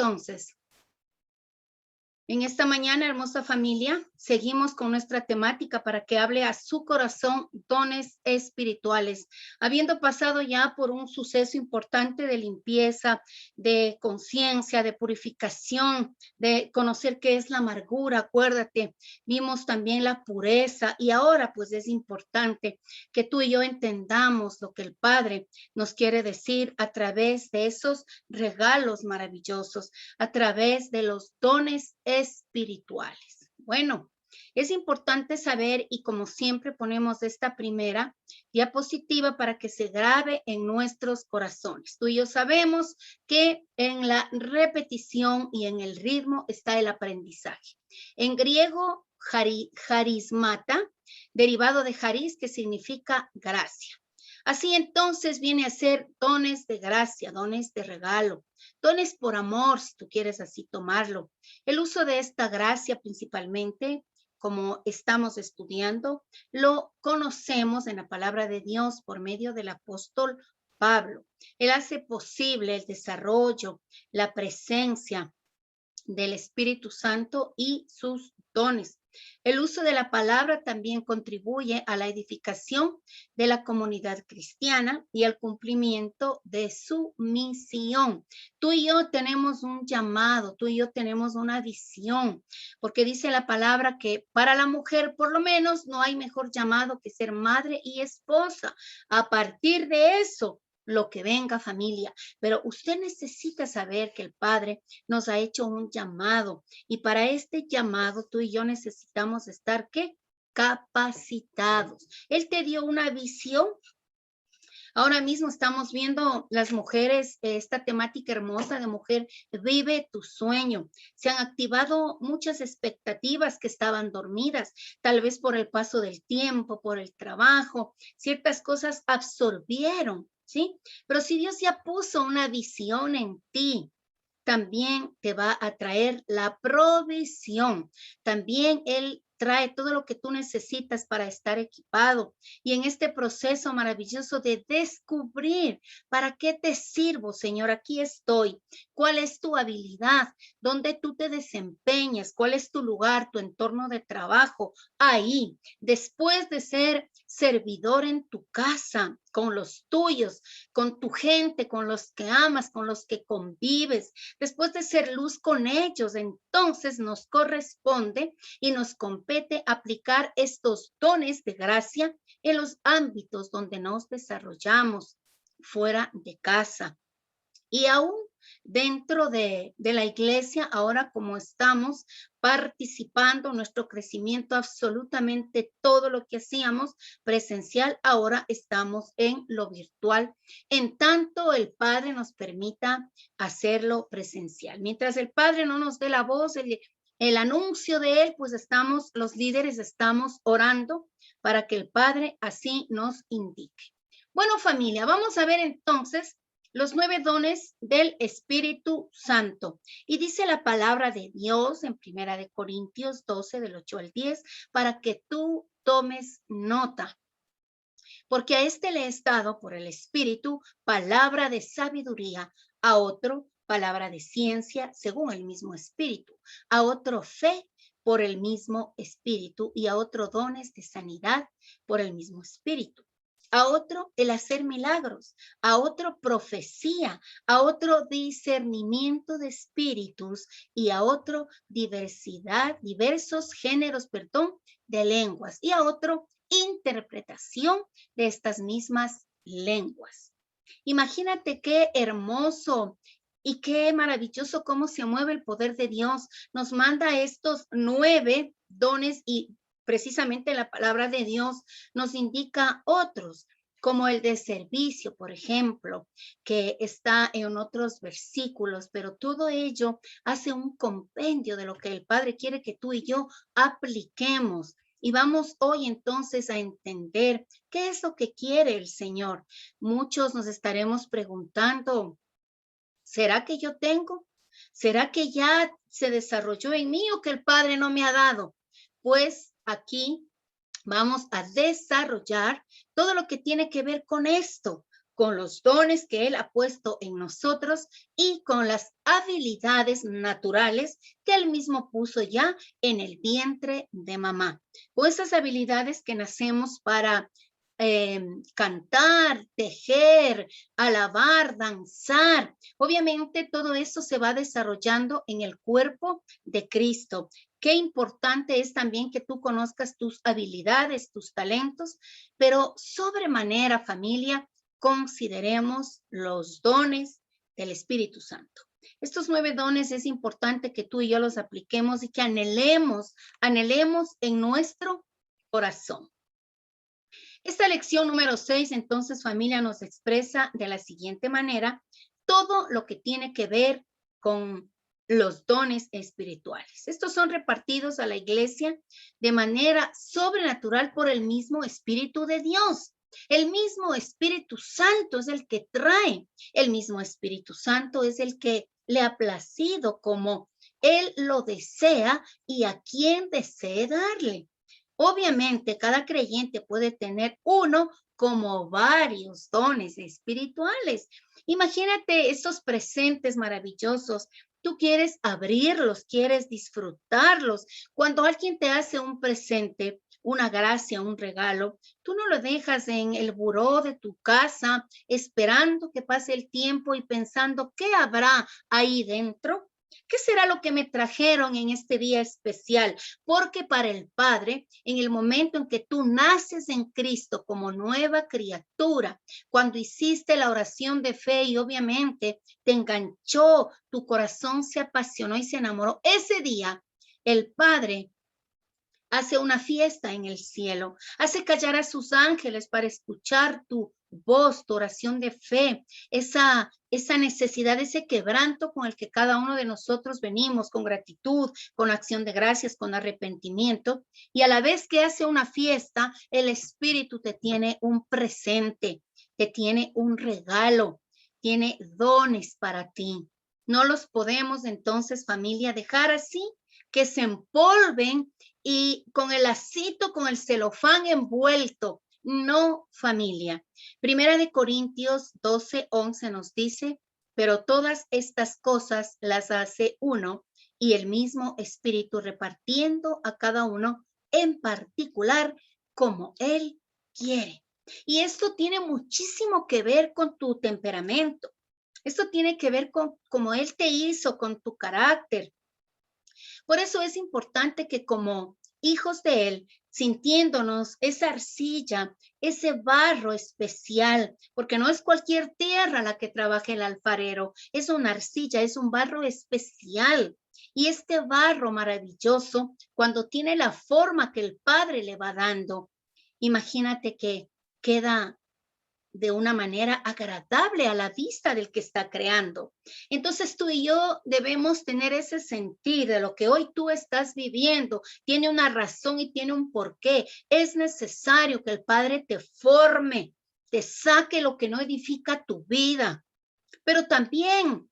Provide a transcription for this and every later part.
entonces, en esta mañana, hermosa familia, seguimos con nuestra temática para que hable a su corazón dones espirituales. Habiendo pasado ya por un suceso importante de limpieza, de conciencia, de purificación, de conocer qué es la amargura, acuérdate, vimos también la pureza y ahora pues es importante que tú y yo entendamos lo que el Padre nos quiere decir a través de esos regalos maravillosos, a través de los dones espirituales. Bueno, es importante saber y como siempre ponemos esta primera diapositiva para que se grabe en nuestros corazones. Tú y yo sabemos que en la repetición y en el ritmo está el aprendizaje. En griego, charismata, derivado de charis, que significa gracia. Así entonces viene a ser dones de gracia, dones de regalo, dones por amor, si tú quieres así tomarlo. El uso de esta gracia principalmente, como estamos estudiando, lo conocemos en la palabra de Dios por medio del apóstol Pablo. Él hace posible el desarrollo, la presencia del Espíritu Santo y sus dones. El uso de la palabra también contribuye a la edificación de la comunidad cristiana y al cumplimiento de su misión. Tú y yo tenemos un llamado, tú y yo tenemos una visión, porque dice la palabra que para la mujer por lo menos no hay mejor llamado que ser madre y esposa. A partir de eso, lo que venga, familia, pero usted necesita saber que el Padre nos ha hecho un llamado y para este llamado tú y yo necesitamos estar, ¿qué? Capacitados. Él te dio una visión. Ahora mismo estamos viendo las mujeres, esta temática hermosa de mujer, vive tu sueño. Se han activado muchas expectativas que estaban dormidas, tal vez por el paso del tiempo, por el trabajo, ciertas cosas absorbieron, ¿sí? Pero si Dios ya puso una visión en ti, también te va a traer la provisión. También Él trae todo lo que tú necesitas para estar equipado. Y en este proceso maravilloso de descubrir, ¿para qué te sirvo, Señor? Aquí estoy. ¿Cuál es tu habilidad? ¿Dónde tú te desempeñas? ¿Cuál es tu lugar, tu entorno de trabajo? Ahí, después de ser servidor en tu casa, con los tuyos, con tu gente, con los que amas, con los que convives, después de ser luz con ellos, entonces nos corresponde y nos compete aplicar estos dones de gracia en los ámbitos donde nos desarrollamos, fuera de casa. Y aún dentro de la iglesia, ahora como estamos participando nuestro crecimiento, absolutamente todo lo que hacíamos presencial, ahora estamos en lo virtual, en tanto el Padre nos permita hacerlo presencial. Mientras el Padre no nos dé la voz, el anuncio de Él, pues estamos, los líderes estamos orando para que el Padre así nos indique. Bueno, familia, vamos a ver entonces los 9 dones del Espíritu Santo. Y dice la palabra de Dios en 1 Corintios 12, del 8 al 10, para que tú tomes nota. Porque a este le he dado por el Espíritu palabra de sabiduría, a otro palabra de ciencia según el mismo Espíritu, a otro fe por el mismo Espíritu y a otro dones de sanidad por el mismo Espíritu, a otro el hacer milagros, a otro profecía, a otro discernimiento de espíritus y a otro diversos géneros, de lenguas y a otro interpretación de estas mismas lenguas. Imagínate qué hermoso y qué maravilloso cómo se mueve el poder de Dios. Nos manda estos 9 dones y precisamente la palabra de Dios nos indica otros, como el de servicio, por ejemplo, que está en otros versículos, pero todo ello hace un compendio de lo que el Padre quiere que tú y yo apliquemos. Y vamos hoy entonces a entender qué es lo que quiere el Señor. Muchos nos estaremos preguntando, ¿será que yo tengo? ¿Será que ya se desarrolló en mí o que el Padre no me ha dado? Pues aquí vamos a desarrollar todo lo que tiene que ver con esto, con los dones que Él ha puesto en nosotros y con las habilidades naturales que Él mismo puso ya en el vientre de mamá. Con esas habilidades que nacemos para cantar, tejer, alabar, danzar. Obviamente todo eso se va desarrollando en el cuerpo de Cristo. Qué importante es también que tú conozcas tus habilidades, tus talentos, pero sobremanera, familia, consideremos los dones del Espíritu Santo. Estos 9 dones es importante que tú y yo los apliquemos y que anhelemos en nuestro corazón. Esta lección número 6, entonces, familia, nos expresa de la siguiente manera todo lo que tiene que ver con los dones espirituales. Estos son repartidos a la iglesia de manera sobrenatural por el mismo Espíritu de Dios. El mismo Espíritu Santo es el que trae. El mismo Espíritu Santo es el que le ha placido como Él lo desea y a quien desee darle. Obviamente, cada creyente puede tener uno como varios dones espirituales. Imagínate esos presentes maravillosos. Tú quieres abrirlos, quieres disfrutarlos. Cuando alguien te hace un presente, una gracia, un regalo, tú no lo dejas en el buró de tu casa esperando que pase el tiempo y pensando qué habrá ahí dentro. ¿Qué será lo que me trajeron en este día especial? Porque para el Padre, en el momento en que tú naces en Cristo como nueva criatura, cuando hiciste la oración de fe y obviamente te enganchó, tu corazón se apasionó y se enamoró, ese día el Padre hace una fiesta en el cielo, hace callar a sus ángeles para escuchar tu voz, tu oración de fe, esa necesidad, ese quebranto con el que cada uno de nosotros venimos, con gratitud, con acción de gracias, con arrepentimiento, y a la vez que hace una fiesta, el Espíritu te tiene un presente, te tiene un regalo, tiene dones para ti. No los podemos entonces, familia, dejar así, que se empolven y con el lacito, con el celofán envuelto. No, familia. Primera de Corintios 12:11 nos dice, pero todas estas cosas las hace uno y el mismo Espíritu repartiendo a cada uno en particular como Él quiere. Y esto tiene muchísimo que ver con tu temperamento. Esto tiene que ver con cómo Él te hizo, con tu carácter. Por eso es importante que como hijos de Él, sintiéndonos esa arcilla, ese barro especial, porque no es cualquier tierra la que trabaja el alfarero, es una arcilla, es un barro especial. Y este barro maravilloso, cuando tiene la forma que el Padre le va dando, imagínate que queda de una manera agradable a la vista del que está creando. Entonces tú y yo debemos tener ese sentir de lo que hoy tú estás viviendo. Tiene una razón y tiene un porqué. Es necesario que el Padre te forme, te saque lo que no edifica tu vida. Pero también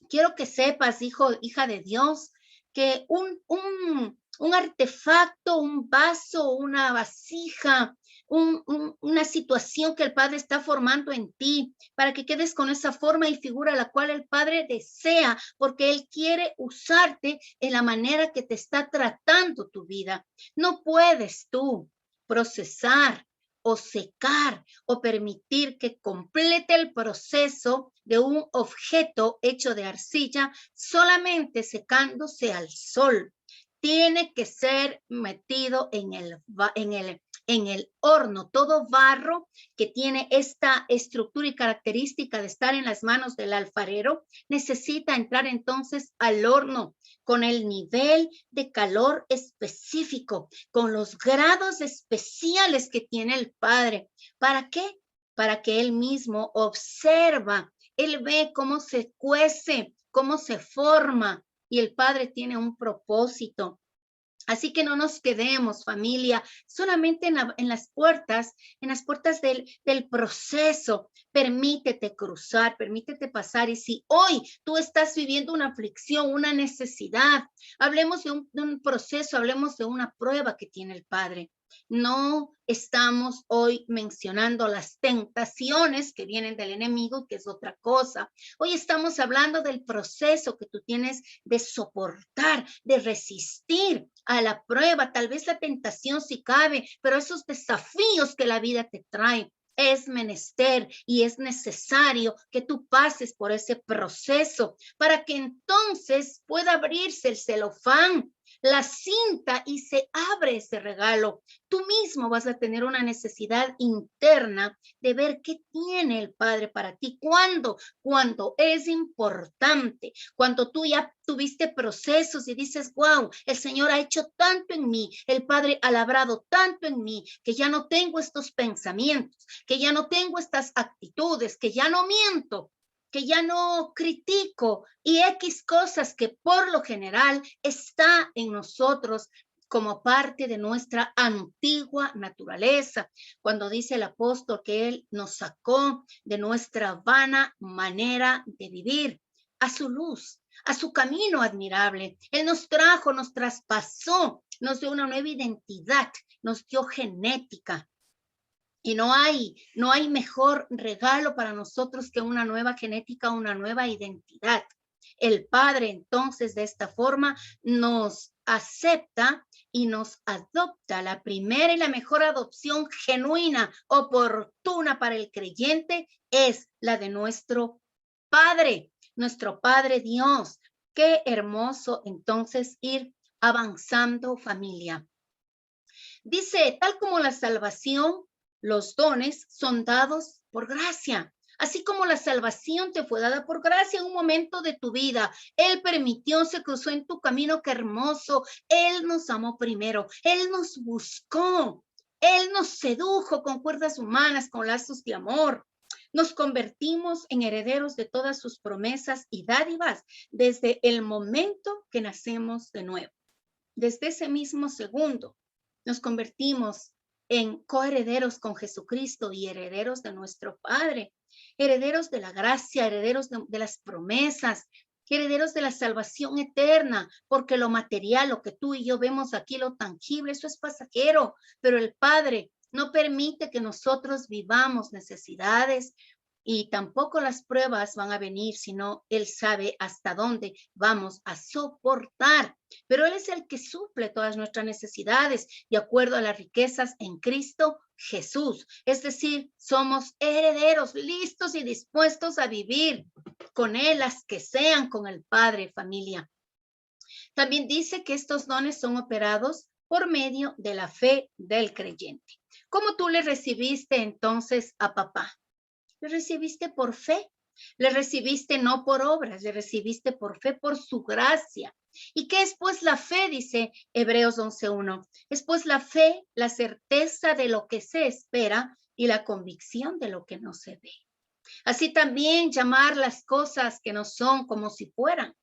quiero que sepas, hija de Dios, que un artefacto, un vaso, una vasija, una situación que el Padre está formando en ti, para que quedes con esa forma y figura la cual el Padre desea, porque Él quiere usarte en la manera que te está tratando tu vida. No puedes tú procesar o secar o permitir que complete el proceso de un objeto hecho de arcilla solamente secándose al sol. Tiene que ser metido en el horno. Todo barro que tiene esta estructura y característica de estar en las manos del alfarero necesita entrar entonces al horno con el nivel de calor específico, con los grados especiales que tiene el Padre. ¿Para qué? Para que Él mismo observa, Él ve cómo se cuece, cómo se forma, y el Padre tiene un propósito. Así que no nos quedemos, familia, solamente en las puertas del proceso. Permítete cruzar, permítete pasar. Y si hoy tú estás viviendo una aflicción, una necesidad, hablemos de un proceso, hablemos de una prueba que tiene el Padre. No estamos hoy mencionando las tentaciones que vienen del enemigo, que es otra cosa. Hoy estamos hablando del proceso que tú tienes de soportar, de resistir a la prueba, tal vez la tentación si cabe, pero esos desafíos que la vida te trae. Es menester y es necesario que tú pases por ese proceso para que entonces pueda abrirse el celofán, la cinta, y se abre ese regalo. Tú mismo vas a tener una necesidad interna de ver qué tiene el Padre para ti. ¿Cuándo? Cuando es importante, cuando tú ya tuviste procesos y dices, wow, el Señor ha hecho tanto en mí, el Padre ha labrado tanto en mí, que ya no tengo estos pensamientos, que ya no tengo estas actitudes, que ya no miento, que ya no critico y X cosas que por lo general está en nosotros como parte de nuestra antigua naturaleza. Cuando dice el apóstol que Él nos sacó de nuestra vana manera de vivir a su luz, a su camino admirable. Él nos trajo, nos traspasó, nos dio una nueva identidad, nos dio genética. Y no hay mejor regalo para nosotros que una nueva genética, una nueva identidad. El Padre entonces de esta forma nos acepta y nos adopta. La primera y la mejor adopción genuina, oportuna para el creyente es la de nuestro Padre Dios. Qué hermoso entonces ir avanzando, familia. Dice, tal como la salvación, los dones son dados por gracia. Así como la salvación te fue dada por gracia en un momento de tu vida, Él permitió, se cruzó en tu camino, qué hermoso. Él nos amó primero, Él nos buscó, Él nos sedujo con cuerdas humanas, con lazos de amor. Nos convertimos en herederos de todas sus promesas y dádivas desde el momento que nacemos de nuevo. Desde ese mismo segundo, nos convertimos en coherederos con Jesucristo y herederos de nuestro Padre, herederos de la gracia, herederos de las promesas, herederos de la salvación eterna, porque lo material, lo que tú y yo vemos aquí, lo tangible, eso es pasajero, pero el Padre no permite que nosotros vivamos necesidades, y tampoco las pruebas van a venir, sino Él sabe hasta dónde vamos a soportar. Pero Él es el que suple todas nuestras necesidades de acuerdo a las riquezas en Cristo Jesús. Es decir, somos herederos listos y dispuestos a vivir con Él, las que sean con el Padre, familia. También dice que estos dones son operados por medio de la fe del creyente. ¿Cómo tú le recibiste entonces a papá? Le recibiste por fe, le recibiste no por obras, le recibiste por fe, por su gracia. ¿Y qué es pues la fe? Dice Hebreos 11:1. Es pues la fe, la certeza de lo que se espera y la convicción de lo que no se ve. Así también llamar las cosas que no son como si fueran.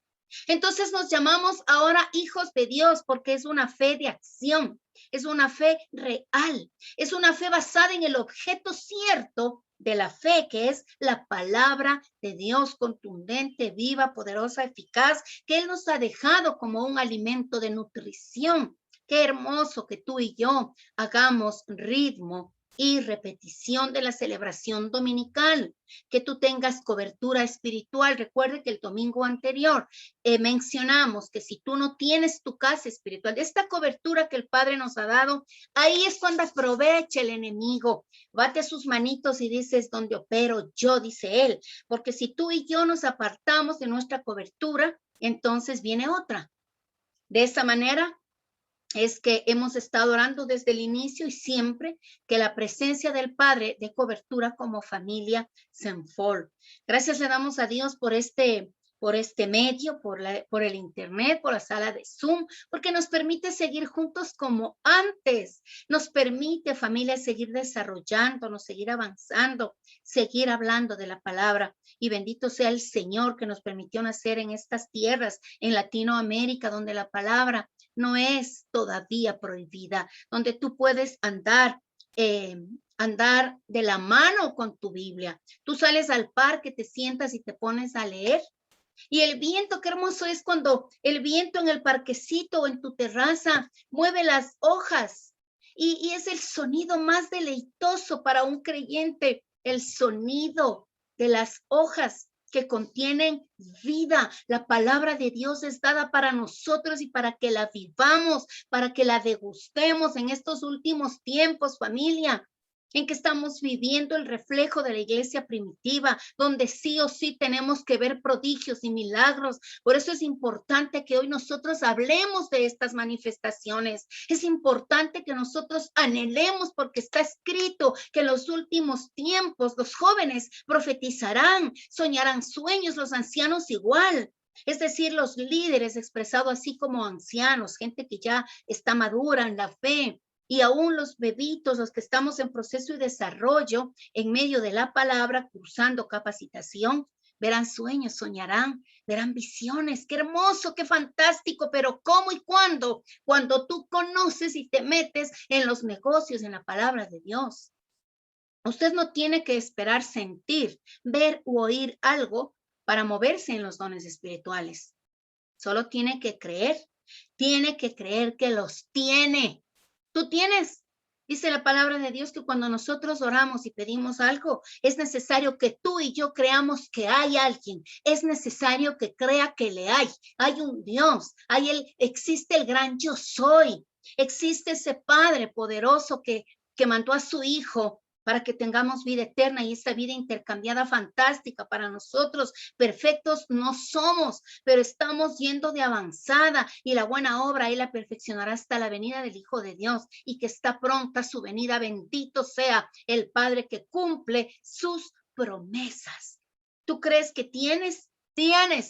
Entonces nos llamamos ahora hijos de Dios porque es una fe de acción, es una fe real, es una fe basada en el objeto cierto de la fe, que es la palabra de Dios contundente, viva, poderosa, eficaz, que Él nos ha dejado como un alimento de nutrición. Qué hermoso que tú y yo hagamos ritmo y repetición de la celebración dominical, que tú tengas cobertura espiritual. Recuerde que el domingo anterior mencionamos que si tú no tienes tu casa espiritual, de esta cobertura que el Padre nos ha dado, ahí es cuando aprovecha el enemigo, bate sus manitos y dices, donde opero yo, dice él, porque si tú y yo nos apartamos de nuestra cobertura, entonces viene otra. De esa manera, es que hemos estado orando desde el inicio y siempre que la presencia del Padre de cobertura como familia Senfol. Gracias le damos a Dios por este medio, por el internet, por la sala de Zoom, porque nos permite seguir juntos como antes. Nos permite, familia, seguir desarrollándonos, seguir avanzando, seguir hablando de la palabra. Y bendito sea el Señor que nos permitió nacer en estas tierras, en Latinoamérica, donde la palabra no es todavía prohibida, donde tú puedes andar de la mano con tu Biblia. Tú sales al parque, te sientas y te pones a leer. Y el viento, qué hermoso es cuando el viento en el parquecito o en tu terraza mueve las hojas Y es el sonido más deleitoso para un creyente, el sonido de las hojas que contienen vida. La palabra de Dios es dada para nosotros y para que la vivamos, para que la degustemos en estos últimos tiempos, familia, en que estamos viviendo el reflejo de la iglesia primitiva, donde sí o sí tenemos que ver prodigios y milagros. Por eso es importante que hoy nosotros hablemos de estas manifestaciones. Es importante que nosotros anhelemos, porque está escrito que en los últimos tiempos los jóvenes profetizarán, soñarán sueños, los ancianos igual. Es decir, los líderes expresados así como ancianos, gente que ya está madura en la fe, y aún los bebitos, los que estamos en proceso de desarrollo, en medio de la palabra, cursando capacitación, verán sueños, soñarán, verán visiones. Qué hermoso, qué fantástico, pero ¿cómo y cuándo? Cuando tú conoces y te metes en los negocios, en la palabra de Dios. Usted no tiene que esperar sentir, ver u oír algo para moverse en los dones espirituales. Solo tiene que creer que los tiene. Tú tienes. Dice la palabra de Dios que cuando nosotros oramos y pedimos algo, es necesario que tú y yo creamos que hay alguien. Es necesario que crea que le hay. Hay un Dios. Existe el gran yo soy. Existe ese Padre poderoso que mandó a su Hijo para que tengamos vida eterna y esta vida intercambiada fantástica para nosotros. Perfectos no somos, pero estamos yendo de avanzada y la buena obra Él la perfeccionará hasta la venida del Hijo de Dios y que está pronta su venida. Bendito sea el Padre que cumple sus promesas. ¿Tú crees que tienes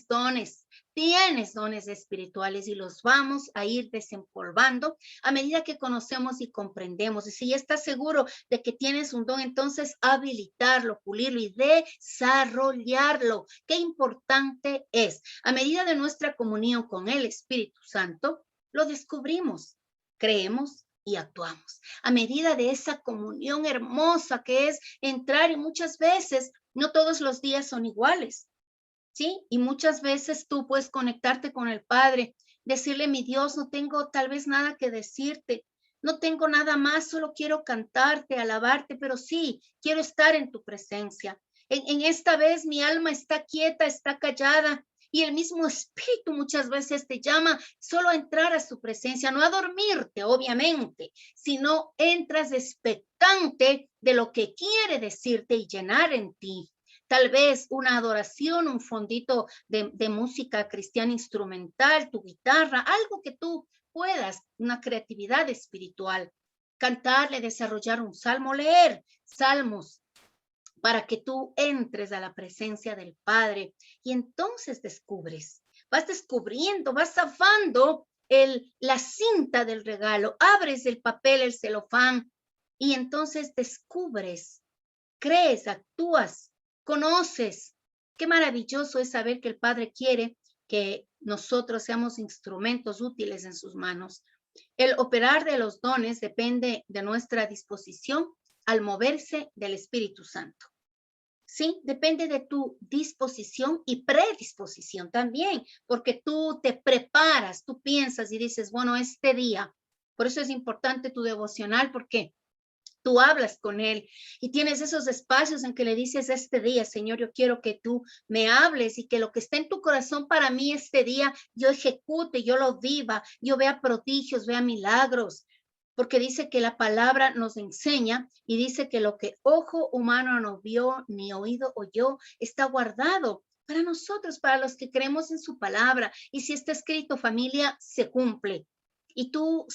dones? Tienes dones espirituales y los vamos a ir desempolvando a medida que conocemos y comprendemos. Y si ya estás seguro de que tienes un don, entonces habilitarlo, pulirlo y desarrollarlo. Qué importante es. A medida de nuestra comunión con el Espíritu Santo, lo descubrimos, creemos y actuamos. A medida de esa comunión hermosa que es entrar, y muchas veces, no todos los días son iguales. ¿Sí? Y muchas veces tú puedes conectarte con el Padre, decirle, mi Dios, no tengo tal vez nada que decirte, no tengo nada más, solo quiero cantarte, alabarte, pero sí, quiero estar en tu presencia. En esta vez mi alma está quieta, está callada, y el mismo Espíritu muchas veces te llama solo a entrar a su presencia, no a dormirte, obviamente, sino entras expectante de lo que quiere decirte y llenar en ti. Tal vez una adoración, un fondito de música cristiana instrumental, tu guitarra, algo que tú puedas, una creatividad espiritual. Cantarle, desarrollar un salmo, leer salmos para que tú entres a la presencia del Padre y entonces vas descubriendo, vas zafando la cinta del regalo, abres el papel, el celofán y entonces descubres, crees, actúas, conoces. Qué maravilloso es saber que el Padre quiere que nosotros seamos instrumentos útiles en sus manos. El operar de los dones depende de nuestra disposición al moverse del Espíritu Santo. Sí, depende de tu disposición y predisposición también, porque tú te preparas, tú piensas y dices, bueno, este día, por eso es importante tu devocional, porque tú hablas con Él y tienes esos espacios en que le dices este día, Señor, yo quiero que tú me hables y que lo que está en tu corazón para mí este día, yo ejecute, yo lo viva, yo vea prodigios, vea milagros, porque dice que la palabra nos enseña y dice que lo que ojo humano no vio ni oído oyó está guardado para nosotros, para los que creemos en su palabra. Y si está escrito, familia, se cumple. Y tú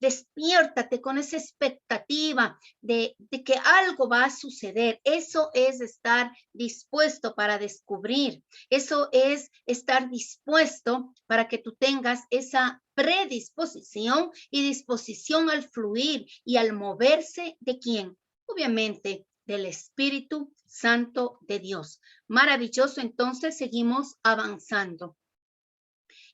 despiértate con esa expectativa de que algo va a suceder. Eso es estar dispuesto para descubrir. Eso es estar dispuesto para que tú tengas esa predisposición y disposición al fluir y al moverse de quién. Obviamente, del Espíritu Santo de Dios. Maravilloso, entonces seguimos avanzando.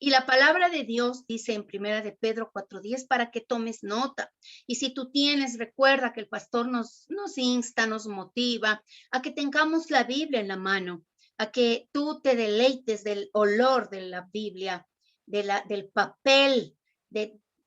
Y la palabra de Dios dice en Primera de Pedro 4:10 para que tomes nota. Y si tú tienes, recuerda que el pastor nos insta, nos motiva a que tengamos la Biblia en la mano, a que tú te deleites del olor de la Biblia, del papel,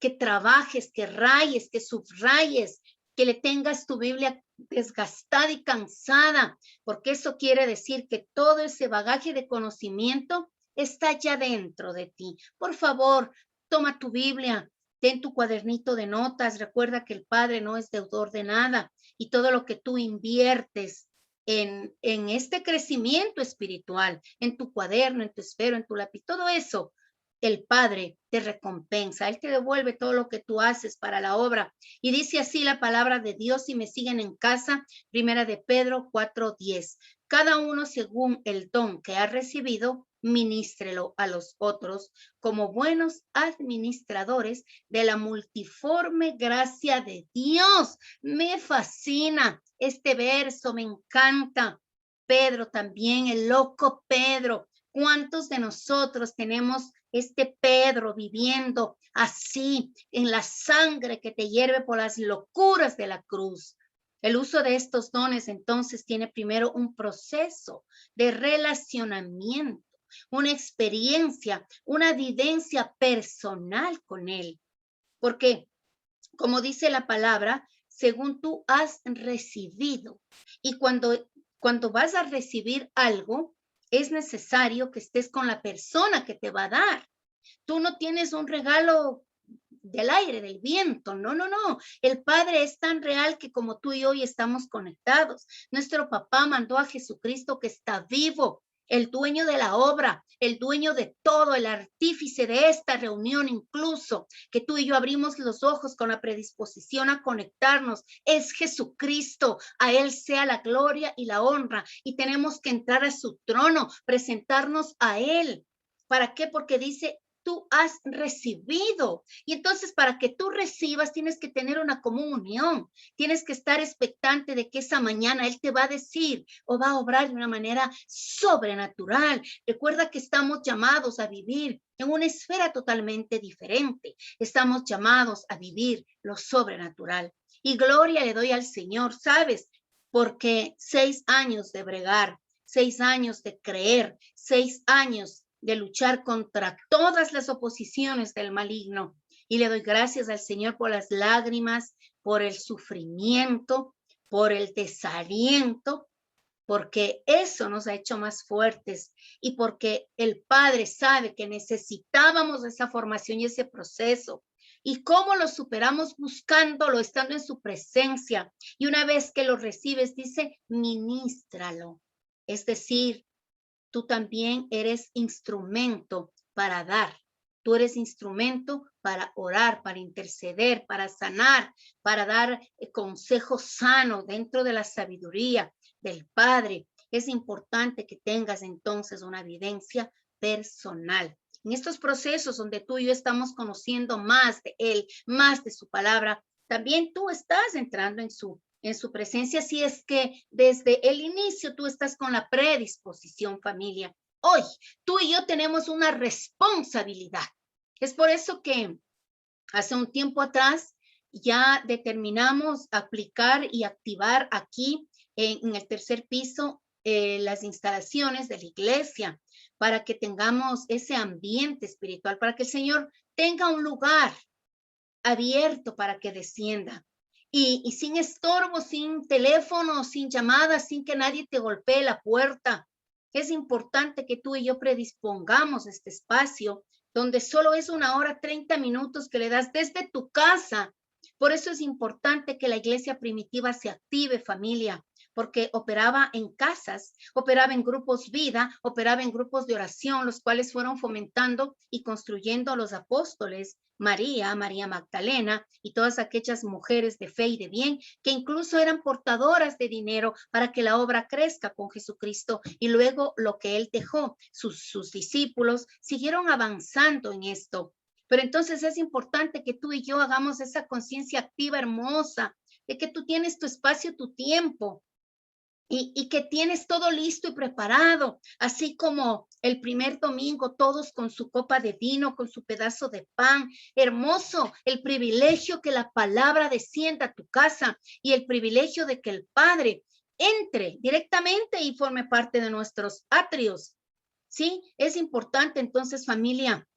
que trabajes, que rayes, que subrayes, que le tengas tu Biblia desgastada y cansada, porque eso quiere decir que todo ese bagaje de conocimiento está ya dentro de ti. Por favor, toma tu Biblia, ten tu cuadernito de notas, recuerda que el Padre no es deudor de nada y todo lo que tú inviertes en este crecimiento espiritual, en tu cuaderno, en tu esfero, en tu lápiz, todo eso, el Padre te recompensa, Él te devuelve todo lo que tú haces para la obra. Y dice así la palabra de Dios, si me siguen en casa, primera de Pedro 4:10. Cada uno según el don que ha recibido, ministrelo a los otros como buenos administradores de la multiforme gracia de Dios. Me fascina este verso, me encanta. Pedro también, el loco Pedro. ¿Cuántos de nosotros tenemos este Pedro viviendo así en la sangre que te hierve por las locuras de la cruz? El uso de estos dones entonces tiene primero un proceso de relacionamiento, una experiencia, una vivencia personal con Él. Porque, como dice la palabra, según tú has recibido. Y cuando vas a recibir algo, es necesario que estés con la persona que te va a dar. Tú no tienes un regalo del aire, del viento. No, no, no. El Padre es tan real que como tú y hoy estamos conectados. Nuestro papá mandó a Jesucristo que está vivo, el dueño de la obra, el dueño de todo, el artífice de esta reunión, incluso que tú y yo abrimos los ojos con la predisposición a conectarnos, es Jesucristo. A Él sea la gloria y la honra. Y tenemos que entrar a su trono, presentarnos a Él. ¿Para qué? Porque dice, tú has recibido. Y entonces para que tú recibas tienes que tener una común unión. Tienes que estar expectante de que esa mañana Él te va a decir o va a obrar de una manera sobrenatural. Recuerda que estamos llamados a vivir en una esfera totalmente diferente. Estamos llamados a vivir lo sobrenatural. Y gloria le doy al Señor, ¿sabes? Porque 6 años de bregar, 6 años de creer, 6 años de luchar contra todas las oposiciones del maligno. Y le doy gracias al Señor por las lágrimas, por el sufrimiento, por el desaliento, porque eso nos ha hecho más fuertes y porque el Padre sabe que necesitábamos esa formación y ese proceso. ¿Y cómo lo superamos? Buscándolo, estando en su presencia. Y una vez que lo recibes, dice, ministralo. Es decir, tú también eres instrumento para dar. Tú eres instrumento para orar, para interceder, para sanar, para dar consejo sano dentro de la sabiduría del Padre. Es importante que tengas entonces una evidencia personal. En estos procesos donde tú y yo estamos conociendo más de Él, más de su palabra, también tú estás entrando en su presencia, si es que desde el inicio tú estás con la predisposición, familia. Hoy tú y yo tenemos una responsabilidad. Es por eso que hace un tiempo atrás ya determinamos aplicar y activar aquí en el tercer piso las instalaciones de la iglesia para que tengamos ese ambiente espiritual, para que el Señor tenga un lugar abierto para que descienda. Y sin estorbo, sin teléfono, sin llamadas, sin que nadie te golpee la puerta. Es importante que tú y yo predispongamos este espacio donde solo es 1 hora 30 minutos que le das desde tu casa. Por eso es importante que la iglesia primitiva se active, familia, porque operaba en casas, operaba en grupos vida, operaba en grupos de oración, los cuales fueron fomentando y construyendo a los apóstoles, María, María Magdalena y todas aquellas mujeres de fe y de bien que incluso eran portadoras de dinero para que la obra crezca con Jesucristo. Y luego lo que Él dejó, sus discípulos siguieron avanzando en esto. Pero entonces es importante que tú y yo hagamos esa conciencia activa hermosa de que tú tienes tu espacio, tu tiempo, y que tienes todo listo y preparado, así como el primer domingo, todos con su copa de vino, con su pedazo de pan. Hermoso el privilegio que la palabra descienda a tu casa y el privilegio de que el Padre entre directamente y forme parte de nuestros atrios. Sí, es importante entonces, familia,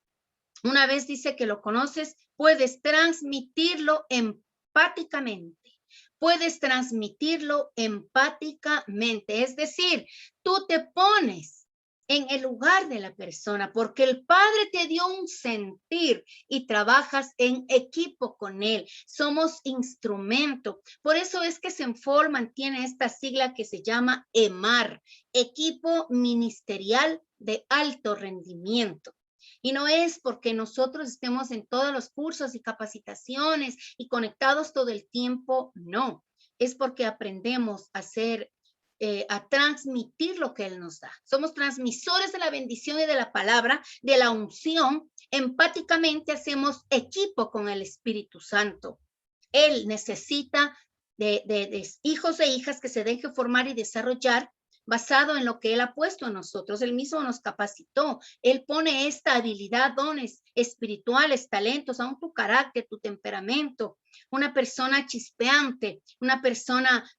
Una vez dice que lo conoces, puedes transmitirlo empáticamente. Puedes transmitirlo empáticamente. Es decir, tú te pones en el lugar de la persona porque el Padre te dio un sentir y trabajas en equipo con él. Somos instrumento. Por eso es que Senfor mantiene esta sigla que se llama EMAR, Equipo Ministerial de Alto Rendimiento. Y no es porque nosotros estemos en todos los cursos y capacitaciones y conectados todo el tiempo, no. Es porque aprendemos a transmitir lo que Él nos da. Somos transmisores de la bendición y de la palabra, de la unción. Empáticamente hacemos equipo con el Espíritu Santo. Él necesita de hijos e hijas que se dejen formar y desarrollar basado en lo que Él ha puesto en nosotros. Él mismo nos capacitó. Él pone esta habilidad, dones espirituales, talentos, aún tu carácter, tu temperamento. Una persona chispeante, una persona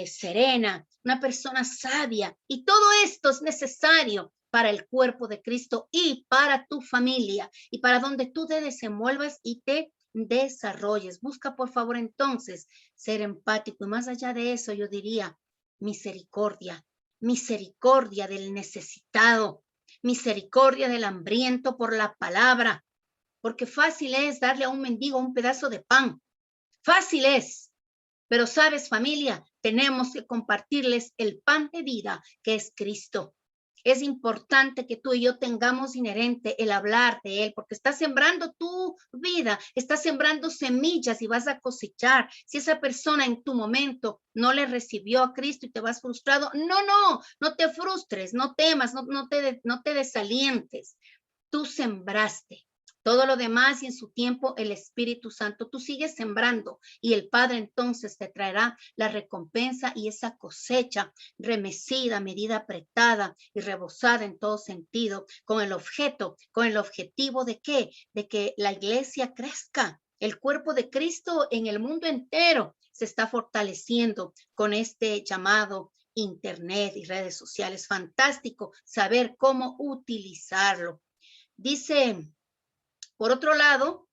serena, una persona sabia. Y todo esto es necesario para el cuerpo de Cristo y para tu familia y para donde tú te desenvuelvas y te desarrolles. Busca, por favor, entonces, ser empático. Y más allá de eso, yo diría misericordia. Misericordia del necesitado, misericordia del hambriento por la palabra, porque fácil es darle a un mendigo un pedazo de pan, fácil es, pero sabes, familia, tenemos que compartirles el pan de vida que es Cristo. Es importante que tú y yo tengamos inherente el hablar de Él, porque estás sembrando tu vida, estás sembrando semillas y vas a cosechar. Si esa persona en tu momento no le recibió a Cristo y te vas frustrado, no te frustres, no temas, no te desalientes. Tú sembraste. Todo lo demás y en su tiempo el Espíritu Santo, tú sigues sembrando y el Padre entonces te traerá la recompensa y esa cosecha remecida, medida apretada y rebosada en todo sentido, con el objetivo de ¿qué? De que la iglesia crezca. El cuerpo de Cristo en el mundo entero se está fortaleciendo con este llamado Internet y redes sociales. Fantástico saber cómo utilizarlo. Dice, por otro lado,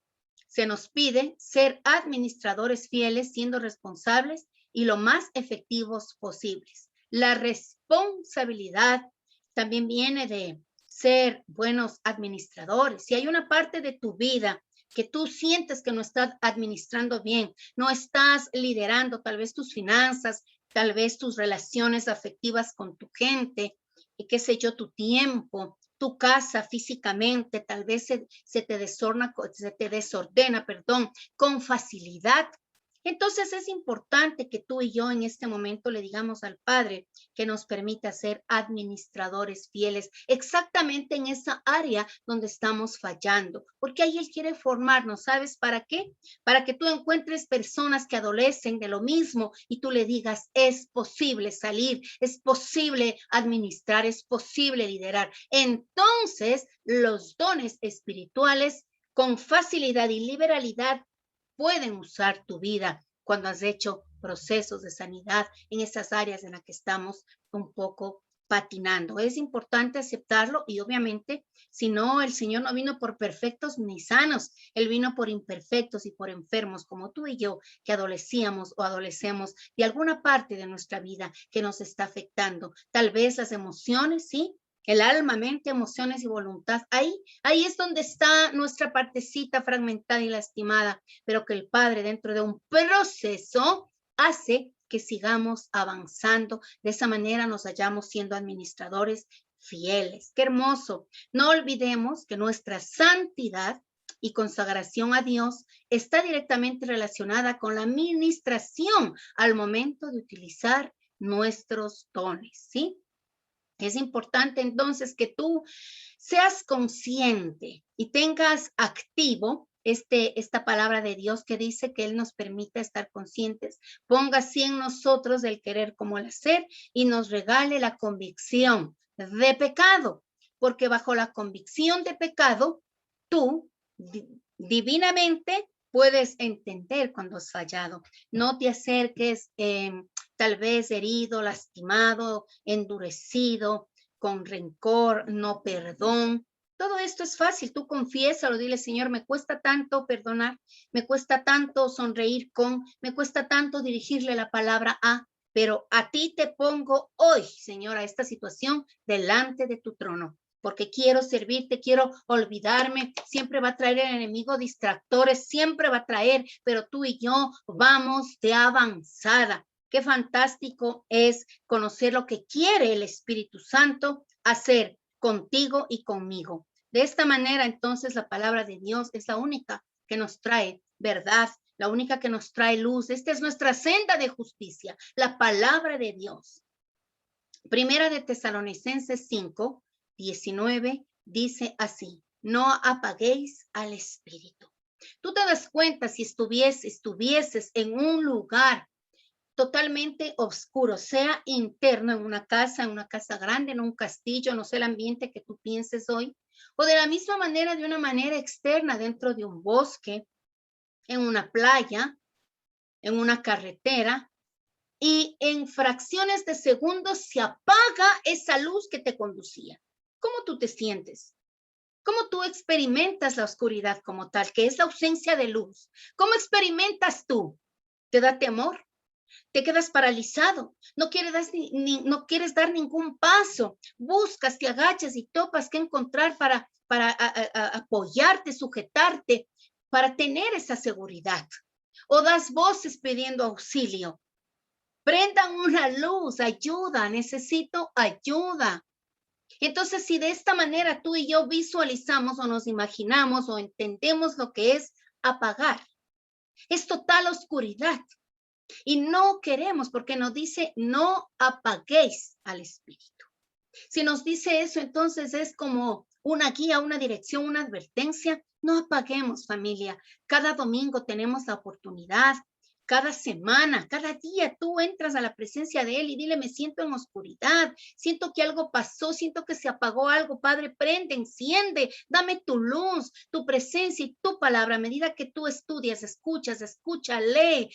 se nos pide ser administradores fieles, siendo responsables y lo más efectivos posibles. La responsabilidad también viene de ser buenos administradores. Si hay una parte de tu vida que tú sientes que no estás administrando bien, no estás liderando tal vez tus finanzas, tal vez tus relaciones afectivas con tu gente, y qué sé yo, tu tiempo, tu casa físicamente, tal vez se te desordena, con facilidad. Entonces es importante que tú y yo en este momento le digamos al Padre que nos permita ser administradores fieles exactamente en esa área donde estamos fallando, porque ahí Él quiere formarnos. ¿Sabes para qué? Para que tú encuentres personas que adolecen de lo mismo y tú le digas, es posible salir, es posible administrar, es posible liderar. Entonces, los dones espirituales con facilidad y liberalidad pueden usar tu vida cuando has hecho procesos de sanidad en esas áreas en las que estamos un poco patinando. Es importante aceptarlo y obviamente, si no, el Señor no vino por perfectos ni sanos, Él vino por imperfectos y por enfermos como tú y yo, que adolecíamos o adolecemos de alguna parte de nuestra vida que nos está afectando. Tal vez las emociones, ¿sí? El alma, mente, emociones y voluntad. Ahí es donde está nuestra partecita fragmentada y lastimada, pero que el Padre dentro de un proceso hace que sigamos avanzando. De esa manera nos hallamos siendo administradores fieles. Qué hermoso. No olvidemos que nuestra santidad y consagración a Dios está directamente relacionada con la administración al momento de utilizar nuestros dones, ¿sí? Es importante entonces que tú seas consciente y tengas activo esta palabra de Dios que dice que Él nos permite estar conscientes, ponga así en nosotros el querer como el hacer y nos regale la convicción de pecado, porque bajo la convicción de pecado, tú divinamente puedes entender cuando has fallado. No te acerques tal vez herido, lastimado, endurecido, con rencor, no perdón. Todo esto es fácil, tú confiésalo, dile, Señor, me cuesta tanto perdonar, me cuesta tanto sonreír con, me cuesta tanto dirigirle la palabra a, pero a ti te pongo hoy, Señor, a esta situación delante de tu trono, porque quiero servirte, quiero olvidarme, siempre va a traer el enemigo distractores, siempre va a traer, pero tú y yo vamos de avanzada. Qué fantástico es conocer lo que quiere el Espíritu Santo hacer contigo y conmigo. De esta manera, entonces, la palabra de Dios es la única que nos trae verdad, la única que nos trae luz. Esta es nuestra senda de justicia, la palabra de Dios. Primera de Tesalonicenses 5, 19, dice así, no apaguéis al Espíritu. Tú te das cuenta si estuvieses en un lugar totalmente oscuro, sea interno en una casa grande, en un castillo, no sé el ambiente que tú pienses hoy, o de la misma manera, de una manera externa, dentro de un bosque, en una playa, en una carretera, y en fracciones de segundos se apaga esa luz que te conducía. ¿Cómo tú te sientes? ¿Cómo tú experimentas la oscuridad como tal, que es la ausencia de luz? ¿Cómo experimentas tú? ¿Te da temor? Te quedas paralizado, no quieres dar ningún paso, buscas, te agachas y topas qué encontrar para apoyarte, sujetarte, para tener esa seguridad. O das voces pidiendo auxilio. Prendan una luz, ayuda, necesito ayuda. Entonces, si de esta manera tú y yo visualizamos o nos imaginamos o entendemos lo que es apagar, es total oscuridad. Y no queremos, porque nos dice, no apaguéis al Espíritu. Si nos dice eso, entonces es como una guía, una dirección, una advertencia. No apaguemos, familia. Cada domingo tenemos la oportunidad, cada semana, cada día tú entras a la presencia de Él y dile, me siento en oscuridad, siento que algo pasó, siento que se apagó algo. Padre, prende, enciende, dame tu luz, tu presencia y tu palabra. A medida que tú estudias, escucha, lee,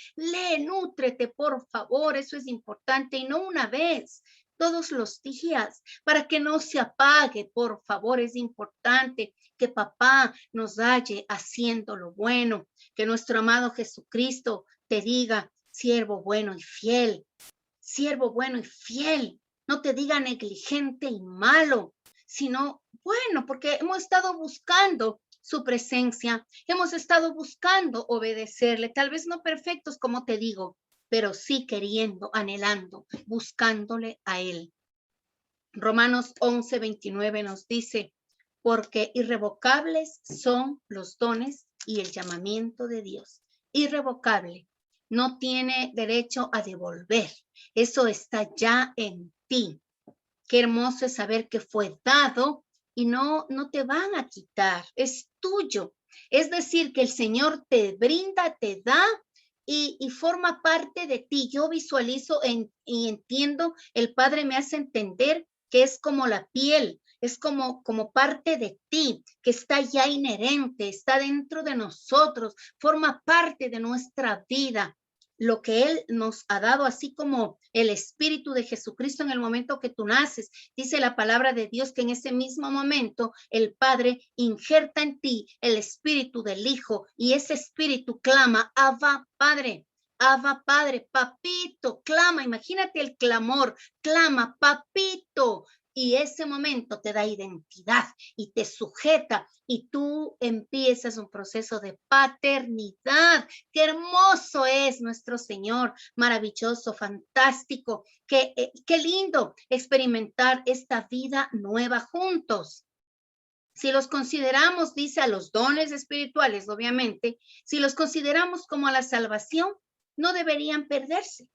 nútrete, por favor. Eso es importante y no una vez, todos los días, para que no se apague, por favor. Es importante que papá nos halle haciendo lo bueno, que nuestro amado Jesucristo te diga, siervo bueno y fiel, siervo bueno y fiel, no te diga negligente y malo, sino bueno, porque hemos estado buscando su presencia, hemos estado buscando obedecerle, tal vez no perfectos como te digo, pero sí queriendo, anhelando, buscándole a Él. Romanos 11:29 nos dice, porque irrevocables son los dones y el llamamiento de Dios. Irrevocable, no tiene derecho a devolver. Eso está ya en ti. Qué hermoso es saber que fue dado y no te van a quitar. Es tuyo. Es decir, que el Señor te brinda, te da y forma parte de ti. Yo visualizo y entiendo, el Padre me hace entender que es como la piel, es como parte de ti, que está ya inherente, está dentro de nosotros, forma parte de nuestra vida. Lo que Él nos ha dado, así como el Espíritu de Jesucristo en el momento que tú naces. Dice la palabra de Dios que en ese mismo momento el Padre injerta en ti el Espíritu del Hijo y ese Espíritu clama, Abba, Padre. Abba, Padre, papito, clama, imagínate el clamor, clama, papito, y ese momento te da identidad y te sujeta y tú empiezas un proceso de paternidad. Qué hermoso es nuestro Señor, maravilloso, fantástico, qué lindo experimentar esta vida nueva juntos. Si los consideramos, dice, a los dones espirituales, obviamente, si los consideramos como a la salvación, no deberían perderse,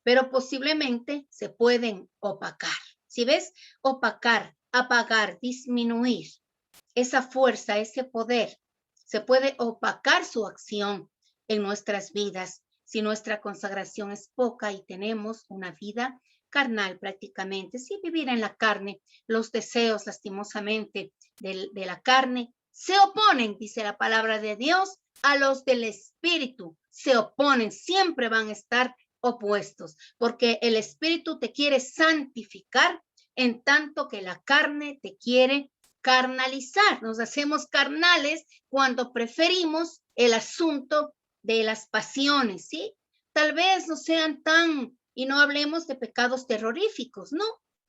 pero posiblemente se pueden opacar. Si ves, opacar, apagar, disminuir esa fuerza, ese poder, se puede opacar su acción en nuestras vidas si nuestra consagración es poca y tenemos una vida carnal prácticamente. Si vivir en la carne, los deseos lastimosamente de la carne se oponen, dice la palabra de Dios, a los del Espíritu. Se oponen, siempre van a estar opuestos, porque el Espíritu te quiere santificar en tanto que la carne te quiere carnalizar. Nos hacemos carnales cuando preferimos el asunto de las pasiones, ¿sí? Tal vez no sean tan, y no hablemos de pecados terroríficos, no.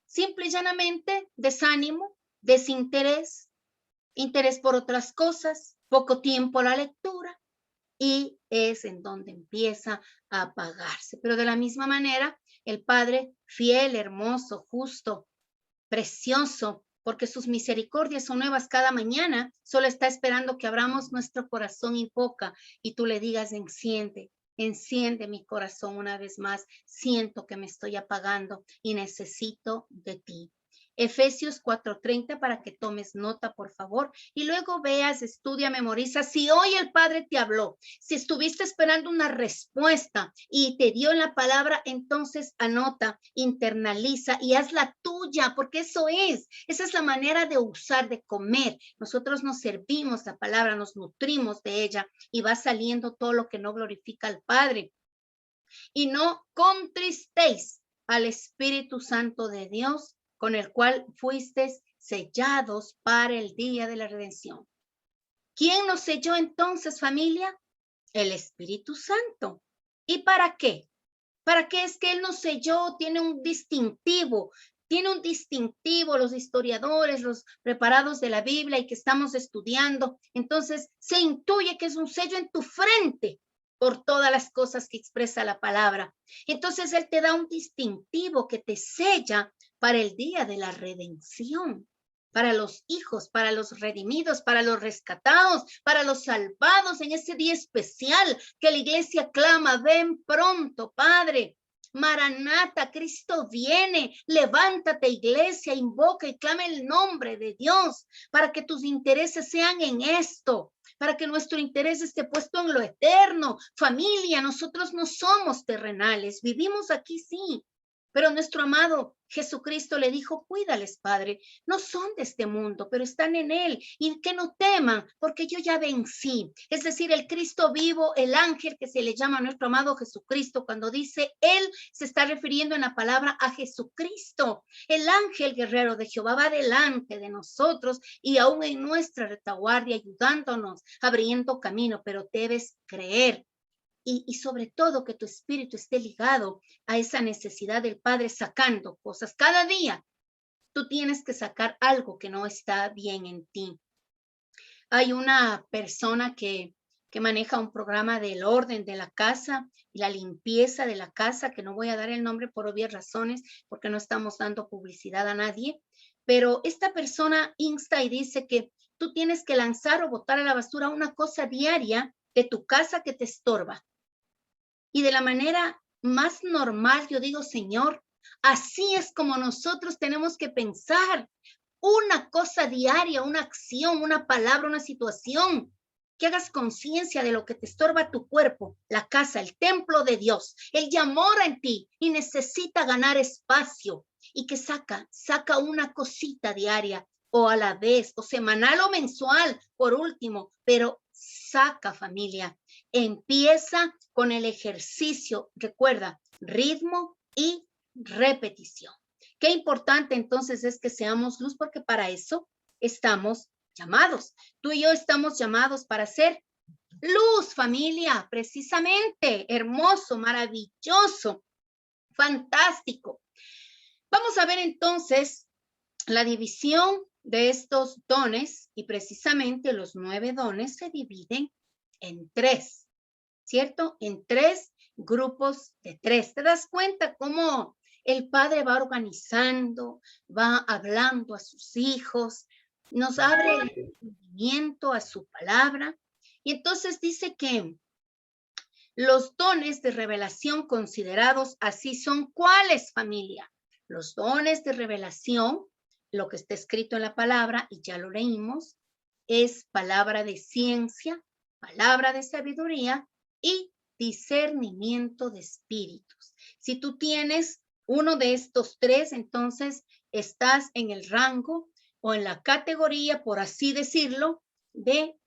Simple y llanamente desánimo, desinterés, interés por otras cosas, poco tiempo a la lectura, y es en donde empieza a apagarse. Pero de la misma manera, el Padre fiel, hermoso, justo, precioso, porque sus misericordias son nuevas cada mañana, solo está esperando que abramos nuestro corazón y boca y tú le digas, enciende, enciende mi corazón una vez más, siento que me estoy apagando y necesito de ti. Efesios 4:30 para que tomes nota, por favor, y luego veas, estudia, memoriza. Si hoy el Padre te habló, si estuviste esperando una respuesta y te dio la palabra, entonces anota, internaliza y hazla tuya, porque eso es, esa es la manera de usar, de comer. Nosotros nos servimos la palabra, nos nutrimos de ella y va saliendo todo lo que no glorifica al Padre. Y no contristéis al Espíritu Santo de Dios, con el cual fuisteis sellados para el día de la redención. ¿Quién nos selló entonces, familia? El Espíritu Santo. ¿Y para qué? ¿Para qué es que Él nos selló? Tiene un distintivo. Los historiadores, los preparados de la Biblia y que estamos estudiando. Entonces, se intuye que es un sello en tu frente por todas las cosas que expresa la palabra. Entonces, Él te da un distintivo que te sella para el día de la redención, para los hijos, para los redimidos, para los rescatados, para los salvados en ese día especial que la iglesia clama, ven pronto, Padre. Maranata, Cristo viene, levántate iglesia, invoca y clama el nombre de Dios para que tus intereses sean en esto, para que nuestro interés esté puesto en lo eterno. Familia, nosotros no somos terrenales, vivimos aquí sí, pero nuestro amado Jesucristo le dijo, cuídales, Padre, no son de este mundo, pero están en Él, y que no teman, porque yo ya vencí. Es decir, el Cristo vivo, el ángel que se le llama a nuestro amado Jesucristo, cuando dice Él, se está refiriendo en la palabra a Jesucristo. El ángel guerrero de Jehová va delante de nosotros y aún en nuestra retaguardia, ayudándonos, abriendo camino, pero debes creer. Y sobre todo que tu espíritu esté ligado a esa necesidad del Padre sacando cosas. Cada día tú tienes que sacar algo que no está bien en ti. Hay una persona que maneja un programa del orden de la casa y la limpieza de la casa, que no voy a dar el nombre por obvias razones, porque no estamos dando publicidad a nadie, pero esta persona insta y dice que tú tienes que lanzar o botar a la basura una cosa diaria de tu casa que te estorba. Y de la manera más normal, yo digo, Señor, así es como nosotros tenemos que pensar. Una cosa diaria, una acción, una palabra, una situación. Que hagas conciencia de lo que te estorba tu cuerpo, la casa, el templo de Dios. Él ya mora en ti y necesita ganar espacio. Y que saca una cosita diaria o a la vez, o semanal o mensual, por último, pero saca, familia. Empieza con el ejercicio, recuerda, ritmo y repetición. Qué importante entonces es que seamos luz, porque para eso estamos llamados. Tú y yo estamos llamados para ser luz, familia, precisamente. Hermoso, maravilloso, fantástico. Vamos a ver entonces la división de estos dones, y precisamente los 9 dones se dividen en 3, ¿cierto? En 3 grupos de 3. ¿Te das cuenta cómo el Padre va organizando, va hablando a sus hijos, nos abre el entendimiento a su palabra? Y entonces dice que los dones de revelación considerados así son, ¿cuáles, familia? Los dones de revelación, lo que está escrito en la palabra, y ya lo leímos, es palabra de ciencia, palabra de sabiduría y discernimiento de espíritus. Si tú tienes uno de estos 3, entonces estás en el rango o en la categoría, por así decirlo, de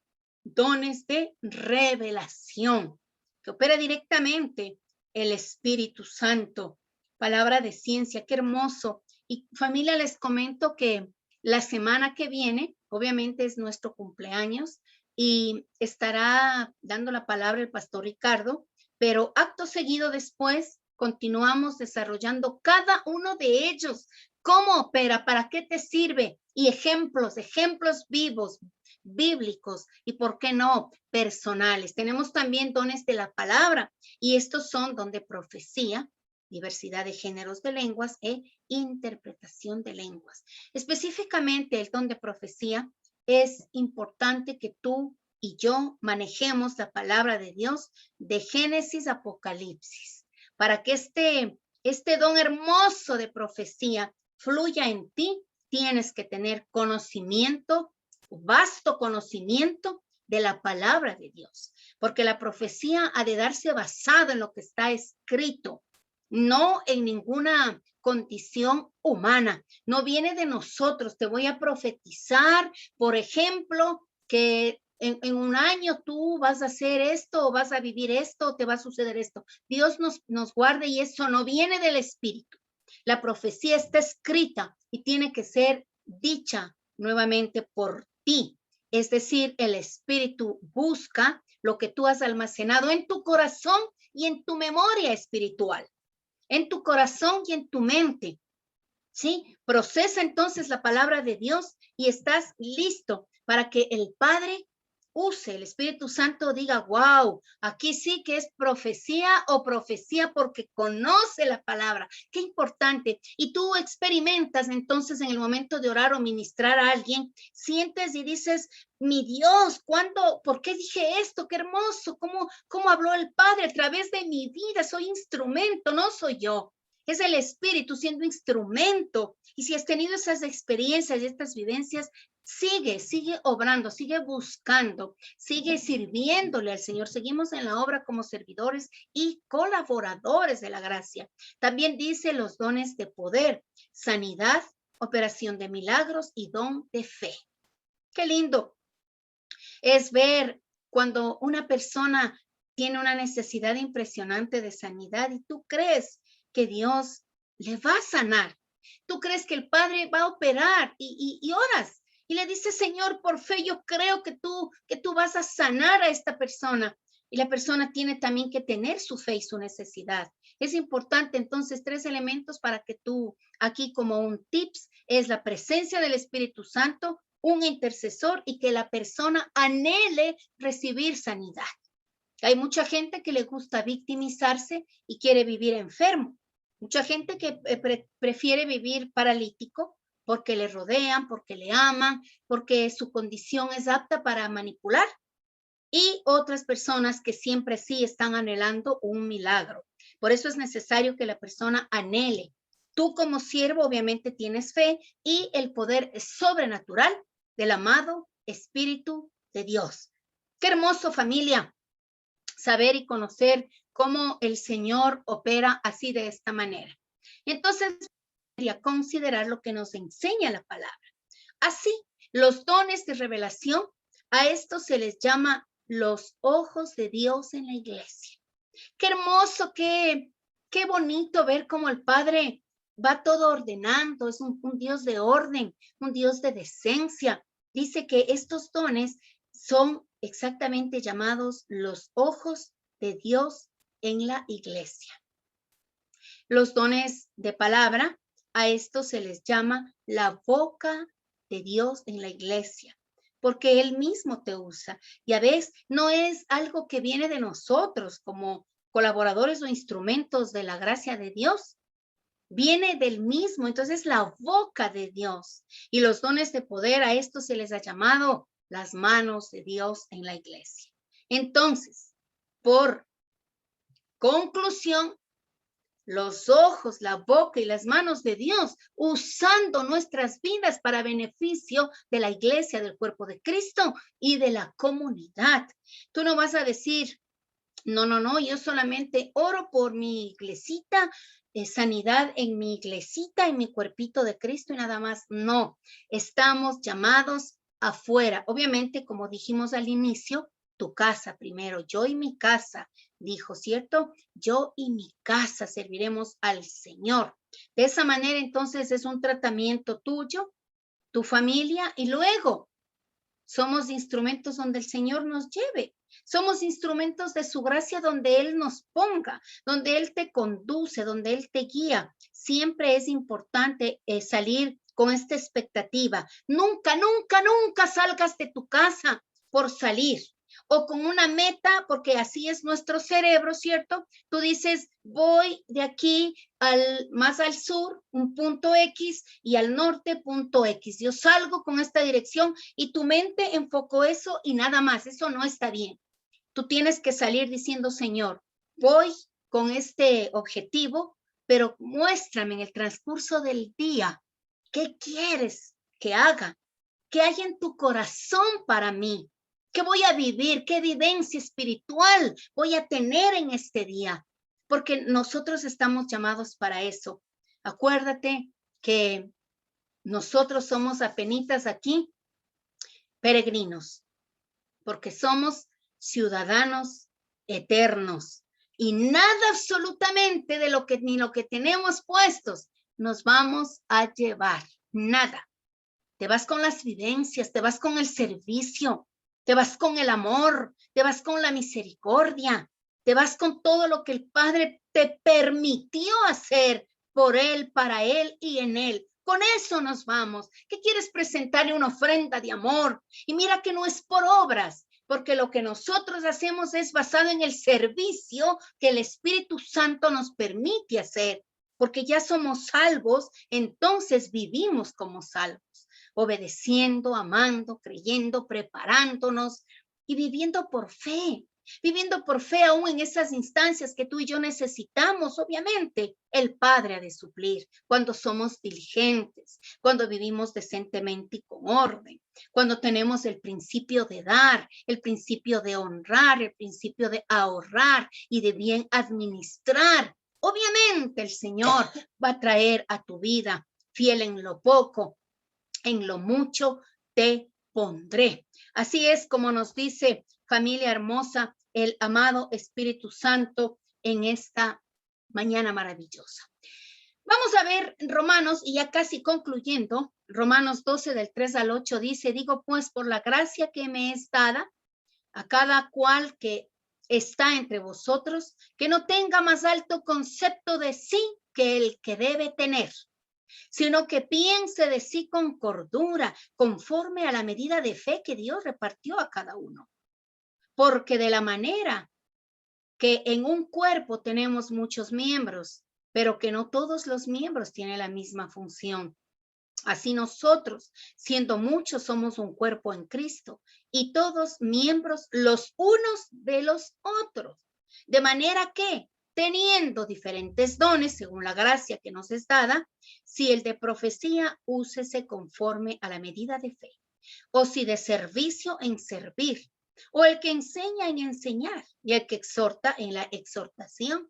dones de revelación, que opera directamente el Espíritu Santo. Palabra de ciencia, qué hermoso. Y familia, les comento que la semana que viene obviamente es nuestro cumpleaños y estará dando la palabra el pastor Ricardo, pero acto seguido después continuamos desarrollando cada uno de ellos. ¿Cómo opera? ¿Para qué te sirve? Y ejemplos vivos, bíblicos y, ¿por qué no?, personales. Tenemos también dones de la palabra y estos son don de profecía, diversidad de géneros de lenguas e interpretación de lenguas. Específicamente el don de profecía, es importante que tú y yo manejemos la palabra de Dios de Génesis a Apocalipsis, para que este don hermoso de profecía fluya en ti. Tienes que tener conocimiento, vasto conocimiento de la palabra de Dios, porque la profecía ha de darse basada en lo que está escrito, no en ninguna condición humana. No viene de nosotros. Te voy a profetizar, por ejemplo, que en un año tú vas a hacer esto, o vas a vivir esto, o te va a suceder esto. Dios nos guarde, y eso no viene del Espíritu. La profecía está escrita y tiene que ser dicha nuevamente por ti. Es decir, el Espíritu busca lo que tú has almacenado en tu corazón y en tu memoria espiritual, en tu corazón y en tu mente. ¿Sí? Procesa entonces la palabra de Dios y estás listo para que el Padre use, el Espíritu Santo diga, wow, aquí sí que es profecía, o profecía porque conoce la palabra. Qué importante. Y tú experimentas entonces en el momento de orar o ministrar a alguien, sientes y dices, mi Dios, ¿cuándo? ¿Por qué dije esto? Qué hermoso. ¿Cómo habló el Padre a través de mi vida? Soy instrumento, no soy yo. Es el Espíritu siendo instrumento. Y si has tenido esas experiencias y estas vivencias, sigue obrando, sigue buscando, sigue sirviéndole al Señor. Seguimos en la obra como servidores y colaboradores de la gracia. También dice los dones de poder, sanidad, operación de milagros y don de fe. Qué lindo es ver cuando una persona tiene una necesidad impresionante de sanidad y tú crees que Dios le va a sanar. Tú crees que el Padre va a operar y oras y le dices, Señor, por fe yo creo que tú vas a sanar a esta persona. Y la persona tiene también que tener su fe y su necesidad. Es importante entonces 3 elementos para que tú, aquí como un tips, es la presencia del Espíritu Santo, un intercesor y que la persona anhele recibir sanidad. Hay mucha gente que le gusta victimizarse y quiere vivir enfermo. Mucha gente que prefiere vivir paralítico porque le rodean, porque le aman, porque su condición es apta para manipular. Y otras personas que siempre sí están anhelando un milagro. Por eso es necesario que la persona anhele. Tú como siervo obviamente tienes fe y el poder sobrenatural del amado Espíritu de Dios. Qué hermoso, familia, saber y conocer cómo el Señor opera así, de esta manera. Entonces, quería considerar lo que nos enseña la palabra. Así, los dones de revelación, a esto se les llama los ojos de Dios en la iglesia. Qué hermoso, qué bonito ver cómo el Padre va todo ordenando. Es un Dios de orden, un Dios de decencia. Dice que estos dones son exactamente llamados los ojos de Dios en la iglesia. Los dones de palabra, a esto se les llama la boca de Dios en la iglesia, porque Él mismo te usa. Y a veces no es algo que viene de nosotros como colaboradores o instrumentos de la gracia de Dios. Viene del mismo, entonces la boca de Dios. Y los dones de poder, a esto se les ha llamado las manos de Dios en la iglesia. Entonces, por conclusión, los ojos, la boca y las manos de Dios, usando nuestras vidas para beneficio de la iglesia, del cuerpo de Cristo y de la comunidad. Tú no vas a decir, no, yo solamente oro por mi iglesita, sanidad en mi iglesita, en mi cuerpito de Cristo y nada más. No, estamos llamados afuera. Obviamente, como dijimos al inicio, tu casa primero, yo y mi casa, dijo, ¿cierto? Yo y mi casa serviremos al Señor. De esa manera, entonces, es un tratamiento tuyo, tu familia, y luego Somos instrumentos donde el Señor nos lleve. Somos instrumentos de su gracia donde Él nos ponga, donde Él te conduce, donde Él te guía. Siempre es importante salir con esta expectativa. Nunca, nunca, nunca salgas de tu casa por salir o con una meta, porque así es nuestro cerebro, ¿cierto? Tú dices, voy de aquí más al sur, un punto X, y al norte, punto X. Yo salgo con esta dirección y tu mente enfocó eso y nada más. Eso no está bien. Tú tienes que salir diciendo, Señor, voy con este objetivo, pero muéstrame en el transcurso del día qué quieres que haga, qué hay en tu corazón para mí, qué voy a vivir, qué vivencia espiritual voy a tener en este día, porque nosotros estamos llamados para eso. Acuérdate que nosotros somos apenitas aquí peregrinos, porque somos ciudadanos eternos y nada absolutamente de lo que ni lo que tenemos puestos nos vamos a llevar, nada. Te vas con las vivencias, te vas con el servicio, te vas con el amor, te vas con la misericordia, te vas con todo lo que el Padre te permitió hacer por Él, para Él y en Él. Con eso nos vamos. ¿Qué quieres presentarle una ofrenda de amor? Y mira que no es por obras, porque lo que nosotros hacemos es basado en el servicio que el Espíritu Santo nos permite hacer, porque ya somos salvos, entonces vivimos como salvos, obedeciendo, amando, creyendo, preparándonos y viviendo por fe aún en esas instancias que tú y yo necesitamos. Obviamente, el Padre ha de suplir cuando somos diligentes, cuando vivimos decentemente y con orden, cuando tenemos el principio de dar, el principio de honrar, el principio de ahorrar y de bien administrar. Obviamente, el Señor va a traer a tu vida fiel en lo poco, en lo mucho te pondré. Así es como nos dice, familia hermosa, el amado Espíritu Santo en esta mañana maravillosa. Vamos a ver Romanos, y ya casi concluyendo, Romanos 12 del 3 al 8 dice, digo pues por la gracia que me es dada a cada cual que está entre vosotros, que no tenga más alto concepto de sí que el que debe tener, sino que piense de sí con cordura, conforme a la medida de fe que Dios repartió a cada uno. Porque de la manera que en un cuerpo tenemos muchos miembros, pero que no todos los miembros tienen la misma función. Así nosotros, siendo muchos, somos un cuerpo en Cristo y todos miembros los unos de los otros. De manera que, teniendo diferentes dones según la gracia que nos es dada, si el de profecía, úsese conforme a la medida de fe, o si de servicio, en servir, o el que enseña en enseñar, y el que exhorta en la exhortación,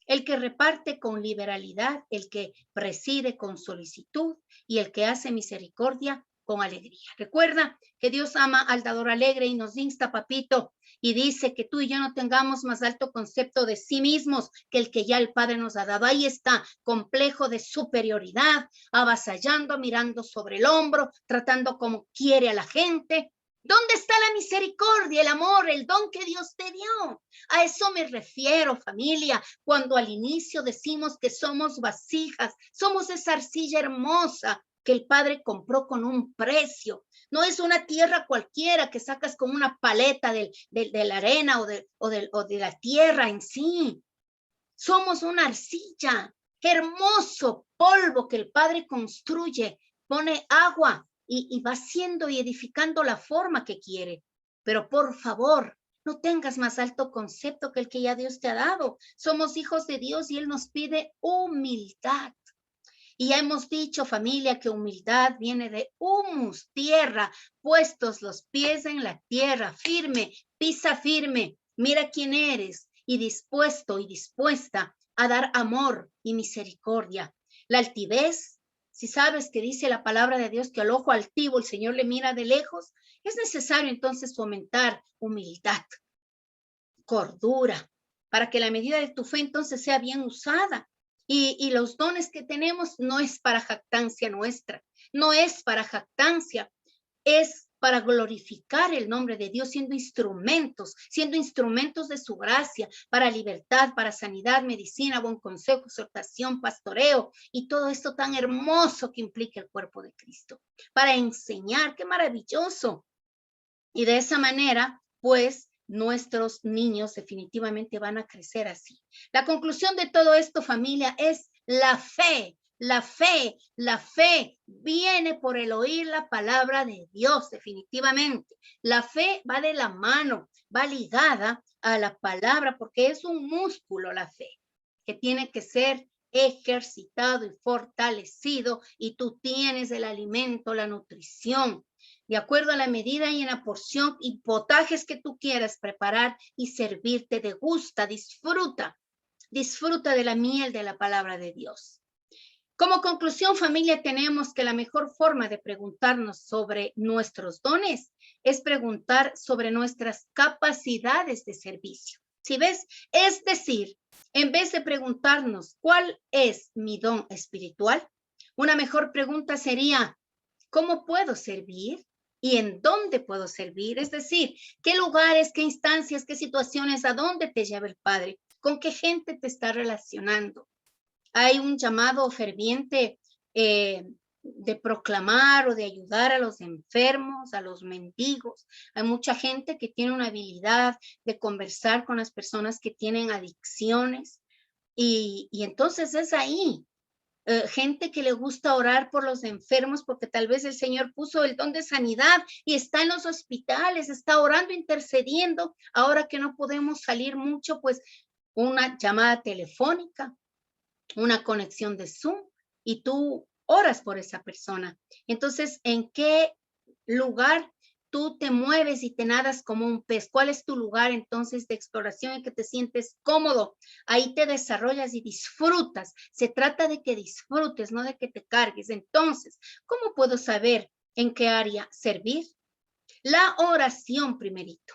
el que reparte con liberalidad, el que preside con solicitud y el que hace misericordia con alegría. Recuerda que Dios ama al dador alegre y nos insta, papito, y dice que tú y yo no tengamos más alto concepto de sí mismos que el que ya el Padre nos ha dado. Ahí está, complejo de superioridad, avasallando, mirando sobre el hombro, tratando como quiere a la gente. ¿Dónde está la misericordia, el amor, el don que Dios te dio? A eso me refiero, familia, cuando al inicio decimos que somos vasijas, somos esa arcilla hermosa que el Padre compró con un precio. No es una tierra cualquiera que sacas con una paleta de la arena o de la tierra en sí. Somos una arcilla, hermoso polvo que el Padre construye, pone agua y va haciendo y edificando la forma que quiere. Pero por favor, no tengas más alto concepto que el que ya Dios te ha dado. Somos hijos de Dios y Él nos pide humildad. Y ya hemos dicho, familia, que humildad viene de humus, tierra, puestos los pies en la tierra, firme, pisa firme, mira quién eres y dispuesto y dispuesta a dar amor y misericordia. La altivez, si sabes que dice la palabra de Dios que al ojo altivo el Señor le mira de lejos, es necesario entonces fomentar humildad, cordura, para que la medida de tu fe entonces sea bien usada. Y los dones que tenemos no es para jactancia nuestra, no es para jactancia, es para glorificar el nombre de Dios, siendo instrumentos de su gracia, para libertad, para sanidad, medicina, buen consejo, exhortación, pastoreo, y todo esto tan hermoso que implica el cuerpo de Cristo, para enseñar. ¡Qué maravilloso! Y de esa manera, pues, nuestros niños definitivamente van a crecer así. La conclusión de todo esto, familia, es la fe. La fe viene por el oír la palabra de Dios, definitivamente. La fe va de la mano, va ligada a la palabra, porque es un músculo la fe, que tiene que ser ejercitado y fortalecido, y tú tienes el alimento, la nutrición, de acuerdo a la medida y en la porción y potajes que tú quieras preparar y servirte. Degusta, disfruta de la miel de la palabra de Dios. Como conclusión, familia, tenemos que la mejor forma de preguntarnos sobre nuestros dones es preguntar sobre nuestras capacidades de servicio. ¿Sí ves? Es decir, en vez de preguntarnos cuál es mi don espiritual, una mejor pregunta sería, ¿cómo puedo servir? ¿Y en dónde puedo servir? Es decir, ¿qué lugares, qué instancias, qué situaciones, a dónde te lleva el Padre? ¿Con qué gente te está relacionando? Hay un llamado ferviente de proclamar o de ayudar a los enfermos, a los mendigos. Hay mucha gente que tiene una habilidad de conversar con las personas que tienen adicciones, y entonces es ahí. Gente que le gusta orar por los enfermos porque tal vez el Señor puso el don de sanidad y está en los hospitales, está orando, intercediendo. Ahora que no podemos salir mucho, pues una llamada telefónica, una conexión de Zoom, y tú oras por esa persona. Entonces, ¿en qué lugar tú te mueves y te nadas como un pez? ¿Cuál es tu lugar entonces de exploración en que te sientes cómodo? Ahí te desarrollas y disfrutas. Se trata de que disfrutes, no de que te cargues. Entonces, ¿cómo puedo saber en qué área servir? La oración primerito.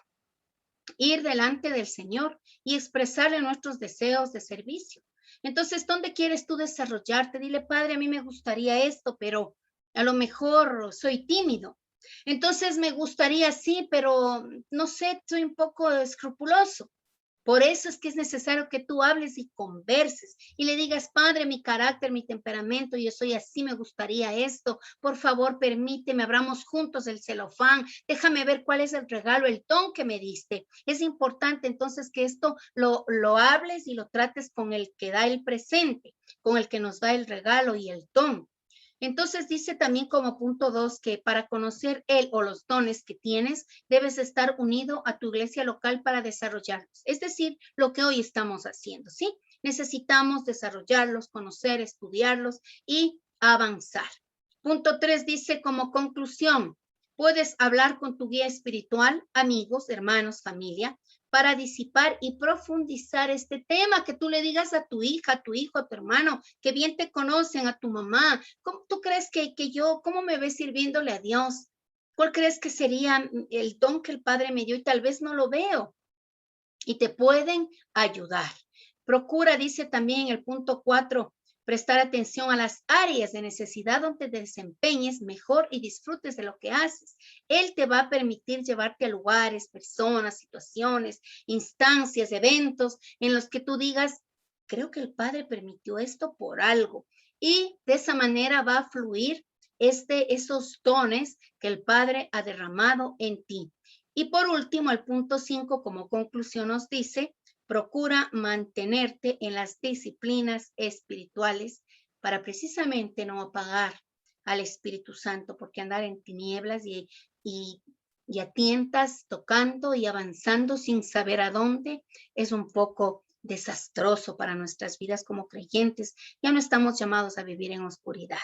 Ir delante del Señor y expresarle nuestros deseos de servicio. Entonces, ¿dónde quieres tú desarrollarte? Dile, Padre, a mí me gustaría esto, pero a lo mejor soy tímido. Entonces, me gustaría sí, pero no sé, soy un poco escrupuloso. Por eso es que es necesario que tú hables y converses y le digas, Padre, mi carácter, mi temperamento, yo soy así, me gustaría esto. Por favor, permíteme, abramos juntos el celofán. Déjame ver cuál es el regalo, el don que me diste. Es importante entonces que esto lo hables y lo trates con el que da el presente, con el que nos da el regalo y el don. Entonces dice también como punto 2 que para conocer él o los dones que tienes, debes estar unido a tu iglesia local para desarrollarlos. Es decir, lo que hoy estamos haciendo, ¿sí? Necesitamos desarrollarlos, conocer, estudiarlos y avanzar. Punto 3 dice como conclusión, puedes hablar con tu guía espiritual, amigos, hermanos, familia, para disipar y profundizar este tema, que tú le digas a tu hija, a tu hijo, a tu hermano, que bien te conocen, a tu mamá. ¿Cómo tú crees que yo, cómo me ves sirviéndole a Dios? ¿Cuál crees que sería el don que el Padre me dio y tal vez no lo veo? Y te pueden ayudar. Procura, dice también el punto 4, prestar atención a las áreas de necesidad donde te desempeñes mejor y disfrutes de lo que haces. Él te va a permitir llevarte a lugares, personas, situaciones, instancias, eventos en los que tú digas, creo que el Padre permitió esto por algo. Y de esa manera va a fluir esos dones que el Padre ha derramado en ti. Y por último, el punto 5 como conclusión nos dice, procura mantenerte en las disciplinas espirituales para precisamente no apagar al Espíritu Santo, porque andar en tinieblas y a tientas tocando y avanzando sin saber a dónde es un poco desastroso para nuestras vidas como creyentes. Ya no estamos llamados a vivir en oscuridad,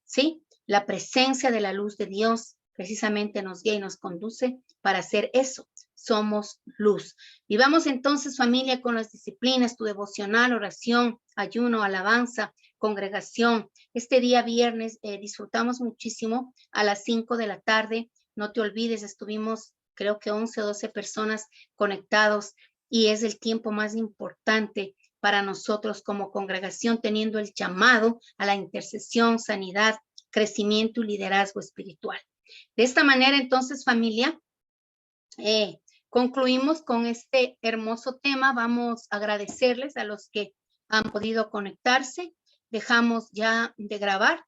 ¿sí? La presencia de la luz de Dios precisamente nos guía y nos conduce para hacer eso. Somos luz. Vivamos entonces, familia, con las disciplinas, tu devocional, oración, ayuno, alabanza, congregación. Este día viernes disfrutamos muchísimo a las 5 de la tarde. No te olvides, estuvimos creo que 11 o 12 personas conectados y es el tiempo más importante para nosotros como congregación, teniendo el llamado a la intercesión, sanidad, crecimiento y liderazgo espiritual. De esta manera, entonces, familia, concluimos con este hermoso tema. Vamos a agradecerles a los que han podido conectarse. Dejamos ya de grabar